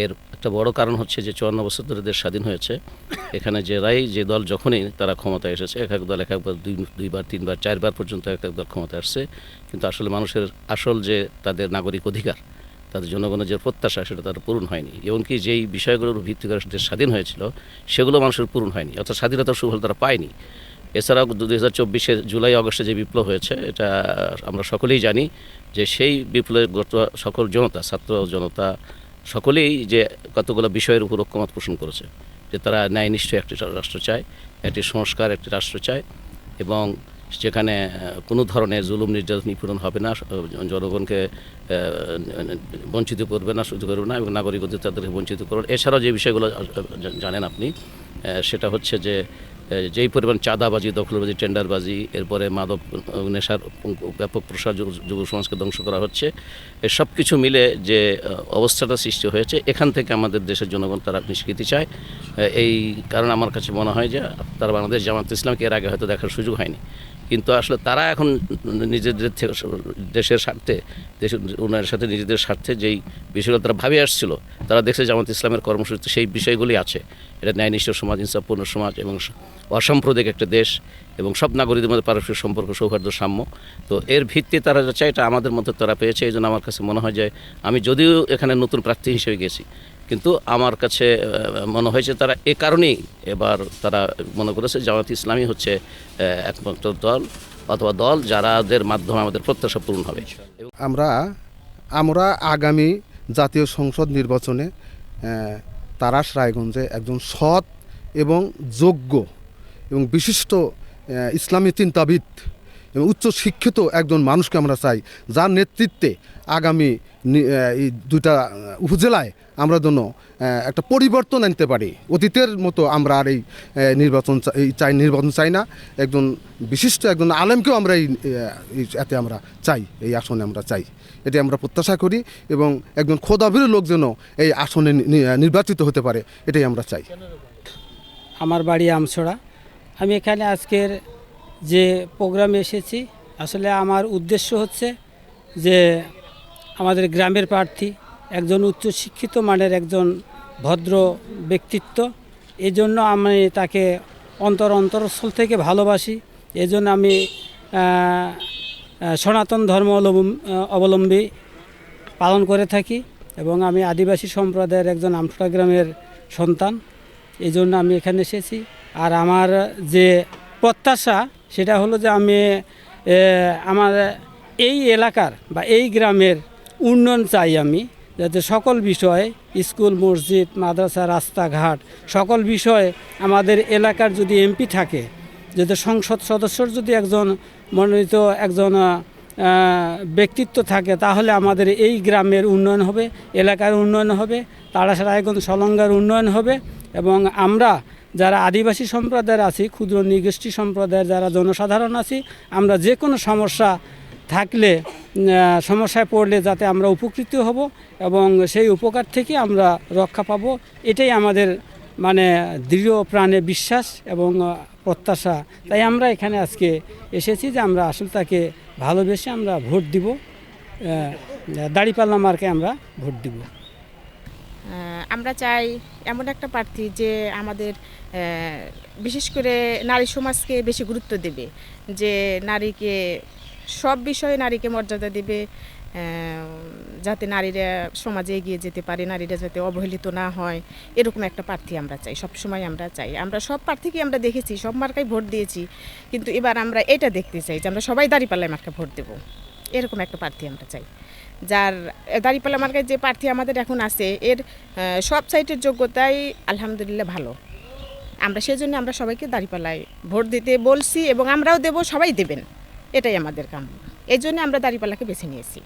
এর একটা বড় কারণ হচ্ছে যে 54 বছর ধরে দেশ স্বাধীন হয়েছে, এখানে যে দল যখনই তারা ক্ষমতায় এসেছে, এক এক দল এক একবার দুইবার তিনবার চারবার পর্যন্ত এক এক দল ক্ষমতায় আসছে, কিন্তু আসলে মানুষের আসল যে তাদের নাগরিক অধিকার, তাদের জনগণের যে প্রত্যাশা, সেটা তার পূরণ হয়নি। এমনকি যেই বিষয়গুলোর ভিত্তি করে দেশ স্বাধীন হয়েছিল সেগুলো মানুষের পূরণ হয়নি, অর্থাৎ স্বাধীনতার সুফল তারা পায়নি। এছাড়াও 2024 জুলাই আগস্টে যে বিপ্লব হয়েছে, এটা আমরা সকলেই জানি যে সেই বিপ্লবের গত সকল জনতা, ছাত্র জনতা সকলেই যে কতগুলো বিষয়ের উপর ঐক্যমত পোষণ করেছে, যে তারা ন্যায়নিষ্ঠ একটি রাষ্ট্র চায়, একটি সংস্কার একটি রাষ্ট্র চায়, এবং যেখানে কোনো ধরনের জুলুম নির্যাতন নিপীড়ন হবে না, জনগণকে বঞ্চিত করবে না, শুধু করবে না, এবং নাগরিক অধিকার তাদেরকে বঞ্চিত করবে। এছাড়াও যে বিষয়গুলো জানেন আপনি, সেটা হচ্ছে যে যেই পরিমাণ চাঁদাবাজি, দখলবাজি, টেন্ডারবাজি, এরপরে মাদক নেশার ব্যাপক প্রসার যুব সমাজকে ধ্বংস করা হচ্ছে, সব কিছু মিলে যে অবস্থাটা সৃষ্টি হয়েছে, এখান থেকে আমাদের দেশের জনগণ তারা নিষ্কৃতি চায়। এই কারণে আমার কাছে মনে হয় যে তারা বাংলাদেশ জামাত ইসলামকে এর আগে হয়তো দেখার সুযোগ হয়নি, কিন্তু আসলে তারা এখন নিজেদের দেশের স্বার্থে, দেশের উন্নয়নের সাথে নিজেদের স্বার্থে যেই বিষয়গুলো তারা ভাবে আসছিল, তারা দেখছে জামাত ইসলামের কর্মসূচিতে সেই বিষয়গুলি আছে। এটা ন্যায়নিষ্ঠ সমাজ, ইনসাফপূর্ণ সমাজ, এবং অসাম্প্রদায়িক একটা দেশ, এবং সব নাগরিকদের মধ্যে পারস্পরিক সম্পর্ক, সৌহার্দ্য, সাম্য। তো এর ভিত্তি তারা চায়, এটা আমাদের মধ্যে তারা পেয়েছে। এই জন্য আমার কাছে মনে হয় যে আমি যদিও এখানে নতুন প্রার্থী হিসেবে গেছি, কিন্তু আমার কাছে মনে হয়েছে তারা এ কারণেই এবার তারা মনে করেছে জামাত ইসলামী হচ্ছে একমাত্র দল অথবা দল যারাদের মাধ্যমে আমাদের প্রত্যাশা পূরণ হবে। আমরা আগামী জাতীয় সংসদ নির্বাচনে তারাস রায়গঞ্জে একজন সৎ এবং যোগ্য এবং বিশিষ্ট ইসলামী চিন্তাবিদ এবং উচ্চ শিক্ষিত একজন মানুষকে আমরা চাই, যার নেতৃত্বে আগামী এই দুইটা উপজেলায় আমরা যেন একটা পরিবর্তন আনতে পারি। অতীতের মতো আমরা আর এই নির্বাচন চাই না। একজন বিশিষ্ট একজন আলেমকেও আমরা এতে আমরা চাই, এই আসনে আমরা চাই, এটি আমরা প্রত্যাশা করি, এবং একজন খোদাভীরু লোক যেন এই আসনে নির্বাচিত হতে পারে, এটাই আমরা চাই। আমার বাড়ি আমছড়া। আমি এখানে আজকের যে প্রোগ্রামে এসেছি, আসলে আমার উদ্দেশ্য হচ্ছে যে আমাদের গ্রামের প্রার্থী একজন উচ্চ শিক্ষিত মানের একজন ভদ্র ব্যক্তিত্ব, এই জন্য আমি তাকে অন্তরস্থল থেকে ভালোবাসি। এই জন্য আমি সনাতন ধর্ম অবলম্বী পালন করে থাকি, এবং আমি আদিবাসী সম্প্রদায়ের একজন আমছড়া গ্রামের সন্তান। এই জন্য আমি এখানে এসেছি। আর আমার যে প্রত্যাশা সেটা হলো যে আমি আমার এই এলাকার বা এই গ্রামের উন্নয়ন চাই আমি, যাতে সকল বিষয়ে, স্কুল, মসজিদ, মাদ্রাসা, রাস্তাঘাট, সকল বিষয়ে আমাদের এলাকার যদি এমপি থাকে, যাতে সংসদ সদস্যর যদি একজন মনোনীত একজন ব্যক্তিত্ব থাকে, তাহলে আমাদের এই গ্রামের উন্নয়ন হবে, এলাকার উন্নয়ন হবে, তারাস রায়গঞ্জ সলঙ্গার উন্নয়ন হবে। এবং আমরা যারা আদিবাসী সম্প্রদায়ের আছি, ক্ষুদ্র নৃগোষ্ঠী সম্প্রদায়ের যারা জনসাধারণ আছি, আমরা যে কোনো সমস্যা থাকলে, সমস্যায় পড়লে যাতে আমরা উপকৃত হব এবং সেই উপকার থেকে আমরা রক্ষা পাবো, এটাই আমাদের দৃঢ় প্রাণে বিশ্বাস এবং প্রত্যাশা। তাই আমরা এখানে আজকে এসেছি যে আমরা আসলে তাকে ভালোবেসে আমরা ভোট দিব, দাঁড়িপাল্লা মার্কে আমরা ভোট দিব। আমরা চাই এমন একটা প্রার্থী যে আমাদের বিশেষ করে নারী সমাজকে বেশি গুরুত্ব দেবে, যে নারীকে সব বিষয়ে নারীকে মর্যাদা দেবে, যাতে নারীরা সমাজে এগিয়ে যেতে পারে, নারীরা যাতে অবহেলিত না হয়, এরকম একটা প্রার্থী আমরা চাই। সবসময় আমরা চাই, আমরা সব প্রার্থীকে আমরা দেখেছি, সব মার্কায় ভোট দিয়েছি, কিন্তু এবার আমরা এটা দেখতে চাই যে আমরা সবাই দাঁড়িপাল্লায় মার্কা ভোট দেব, এরকম একটা প্রার্থী আমরা চাই। যার দাঁড়িপাল্লা মার্কায় যে প্রার্থী আমাদের এখন আছে, এর সব সাইটের যোগ্যতাই আলহামদুলিল্লাহ ভালো। আমরা সেজন্য আমরা সবাইকে দাঁড়িপাল্লায় ভোট দিতে বলছি, এবং আমরাও দেব, সবাই দেবেন, এটাই আমাদের কাম। এই জন্য আমরা দাঁড়িপাল্লাকে বেছে নিয়েছি।